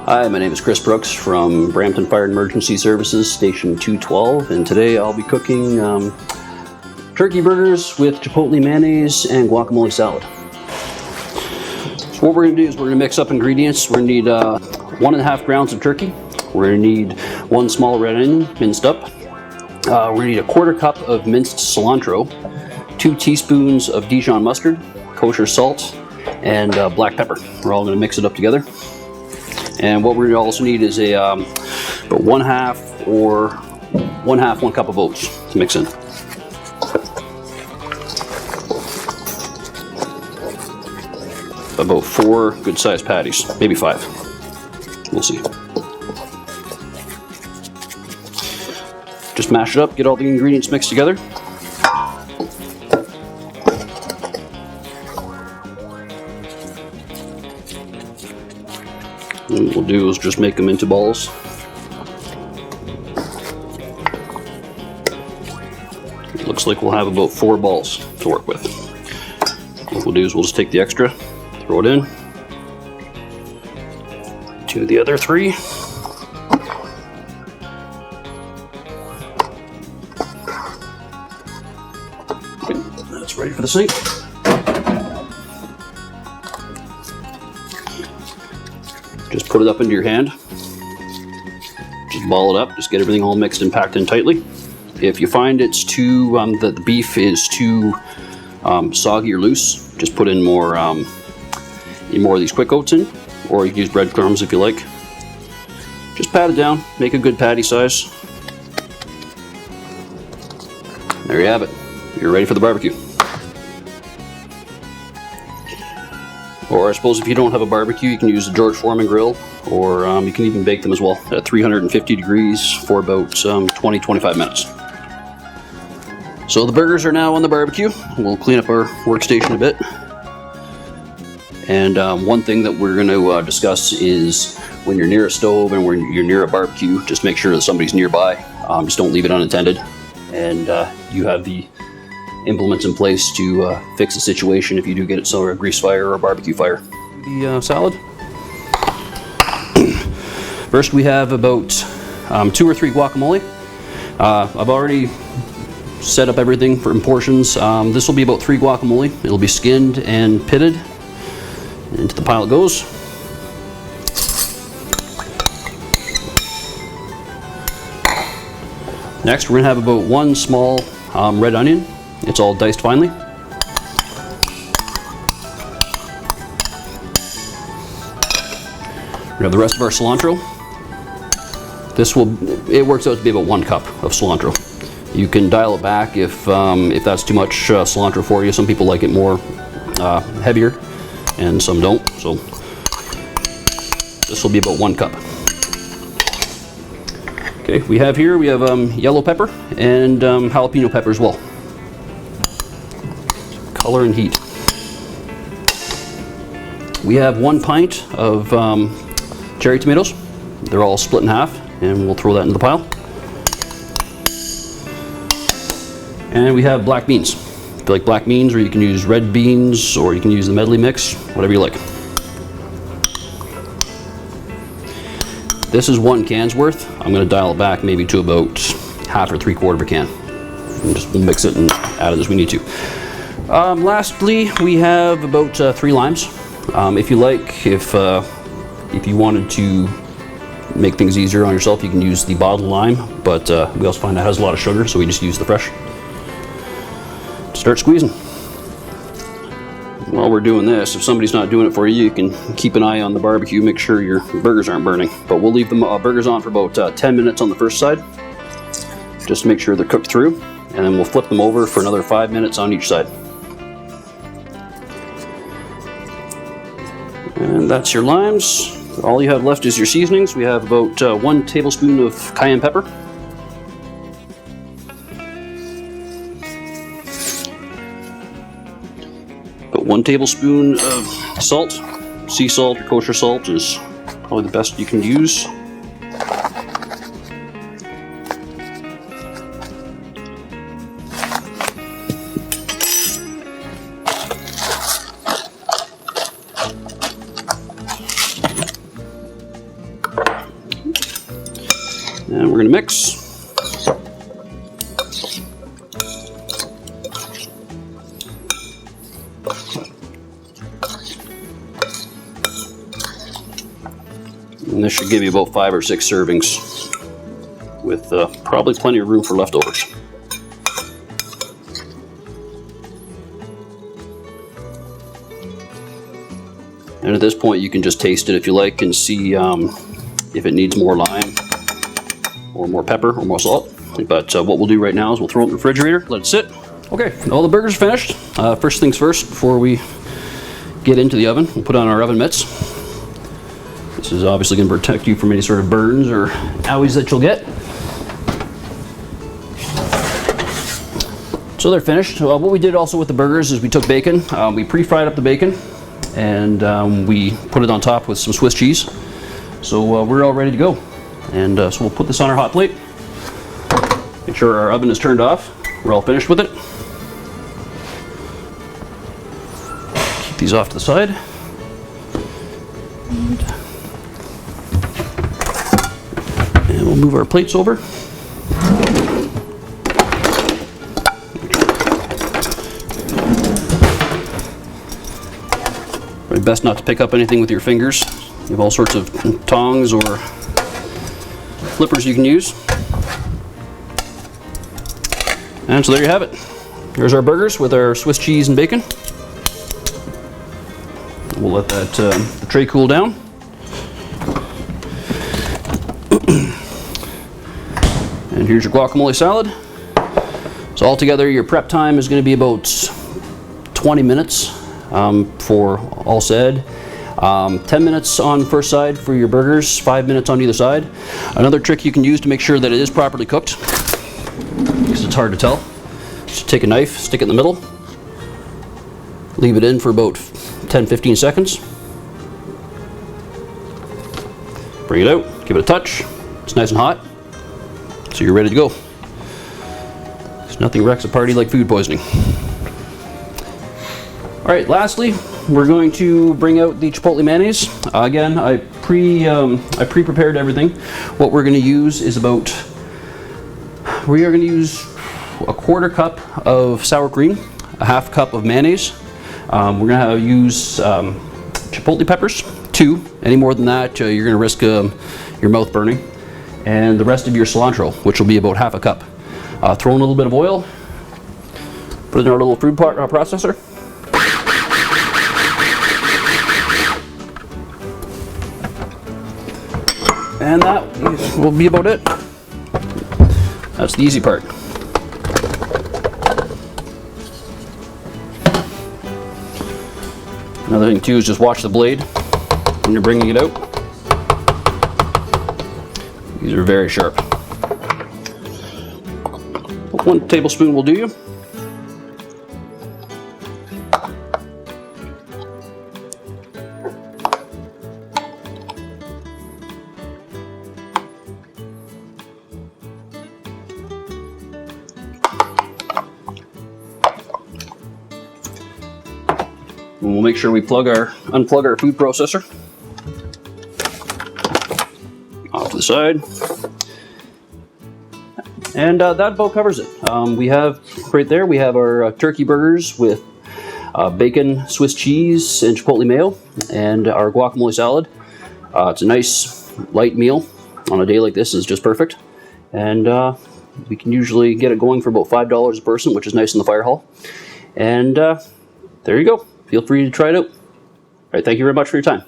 Hi, my name is Chris Brooks from Brampton Fire and Emergency Services, Station 212, and today I'll be cooking turkey burgers with Chipotle mayonnaise and guacamole salad. So what we're going to do is we're going to mix up ingredients. We're going to need 1.5 pounds of turkey. We're going to need 1 small red onion, minced up. We're going to need 1/4 cup of minced cilantro, 2 teaspoons of Dijon mustard, kosher salt, and black pepper. We're all going to mix it up together. And what we're going to also need is about 1 cup of oats to mix in. About 4 good-sized patties, maybe 5. We'll see. Just mash it up, get all the ingredients mixed together. And what we'll do is just make them into balls. It looks like we'll have about 4 balls to work with. What we'll do is we'll just take the extra, throw it in to the other 3. Okay, that's ready for the sink. Just put it up into your hand. Just ball it up. Just get everything all mixed and packed in tightly. If you find it's too that the beef is too soggy or loose, just put in more of these quick oats in, or you can use breadcrumbs if you like. Just pat it down. Make a good patty size. There you have it. You're ready for the barbecue. Or I suppose if you don't have a barbecue, you can use the George Foreman grill, or you can even bake them as well at 350 degrees for about 20-25 minutes. So the burgers are now on the barbecue. We'll clean up our workstation a bit. And one thing that we're going to discuss is when you're near a stove and when you're near a barbecue, just make sure that somebody's nearby. Just don't leave it unattended. And you have the implements in place to fix the situation if you do get it a grease fire or a barbecue fire. The salad. First we have about 2 or 3 guacamole. I've already set up everything in portions. This will be about 3 guacamole. It'll be skinned and pitted. Into the pile it goes. Next we're going to have about 1 small red onion. It's all diced finely. We have the rest of our cilantro. It works out to be about 1 cup of cilantro. You can dial it back if that's too much cilantro for you. Some people like it more heavier, and some don't. So this will be about 1 cup. Okay, we have yellow pepper and jalapeno pepper as well. Color and heat. We have 1 pint of cherry tomatoes. They're all split in half, and we'll throw that into the pile. And we have black beans. If you like black beans, or you can use red beans, or you can use the medley mix, whatever you like. This is 1 can's worth. I'm going to dial it back maybe to about 1/2 or 3/4 of a can. And just mix it and add it as we need to. Lastly, we have about 3 limes. If you wanted to make things easier on yourself, you can use the bottled lime, but we also find that has a lot of sugar, so we just use the fresh. Start squeezing. While we're doing this, if somebody's not doing it for you, you can keep an eye on the barbecue, make sure your burgers aren't burning. But we'll leave the burgers on for about 10 minutes on the first side, just to make sure they're cooked through, and then we'll flip them over for another 5 minutes on each side. And that's your limes. All you have left is your seasonings. We have about 1 tablespoon of cayenne pepper. About 1 tablespoon of salt. Sea salt or kosher salt is probably the best you can use. mix. And this should give you about 5 or 6 servings with probably plenty of room for leftovers. And at this point you can just taste it if you like and see if it needs more lime or more pepper or more salt. But what we'll do right now is we'll throw it in the refrigerator, let it sit. Okay, all the burgers finished. First things first, before we get into the oven, we'll put on our oven mitts. This is obviously going to protect you from any sort of burns or owies that you'll get. So they're finished. What we did also with the burgers is we took bacon, we pre-fried up the bacon, and we put it on top with some Swiss cheese. So we're all ready to go. And so we'll put this on our hot plate. Make sure our oven is turned off. We're all finished with it. Keep these off to the side. And we'll move our plates over. Probably best not to pick up anything with your fingers. You have all sorts of tongs or flippers you can use. And so there you have it. Here's our burgers with our Swiss cheese and bacon. We'll let that the tray cool down. And here's your guacamole salad. So altogether your prep time is going to be about 20 minutes for all said. 10 minutes on first side for your burgers, 5 minutes on either side. Another trick you can use to make sure that it is properly cooked, because it's hard to tell, just take a knife, stick it in the middle, leave it in for about 10-15 seconds, bring it out, give it a touch. It's nice and hot, so you're ready to go. There's nothing wrecks a party like food poisoning. Alright, lastly, we're going to bring out the Chipotle mayonnaise. Again, I pre-prepared everything. What we're going to use is we are going to use a 1/4 cup of sour cream, a 1/2 cup of mayonnaise. We're going to use Chipotle peppers, 2. Any more than that, you're going to risk your mouth burning. And the rest of your cilantro, which will be about 1/2 cup. Throw in a little bit of oil, put it in our little food processor. And that will be about it. That's the easy part. Another thing too is just watch the blade when you're bringing it out. These are very sharp. 1 tablespoon will do you. And we'll make sure we unplug our food processor. Off to the side. And that about covers it. We have right there, we have our turkey burgers with bacon, Swiss cheese, and Chipotle mayo, and our guacamole salad. It's a nice light meal on a day like this. Is just perfect. And we can usually get it going for about $5 a person, which is nice in the fire hall. And there you go. Feel free to try it out. All right, thank you very much for your time.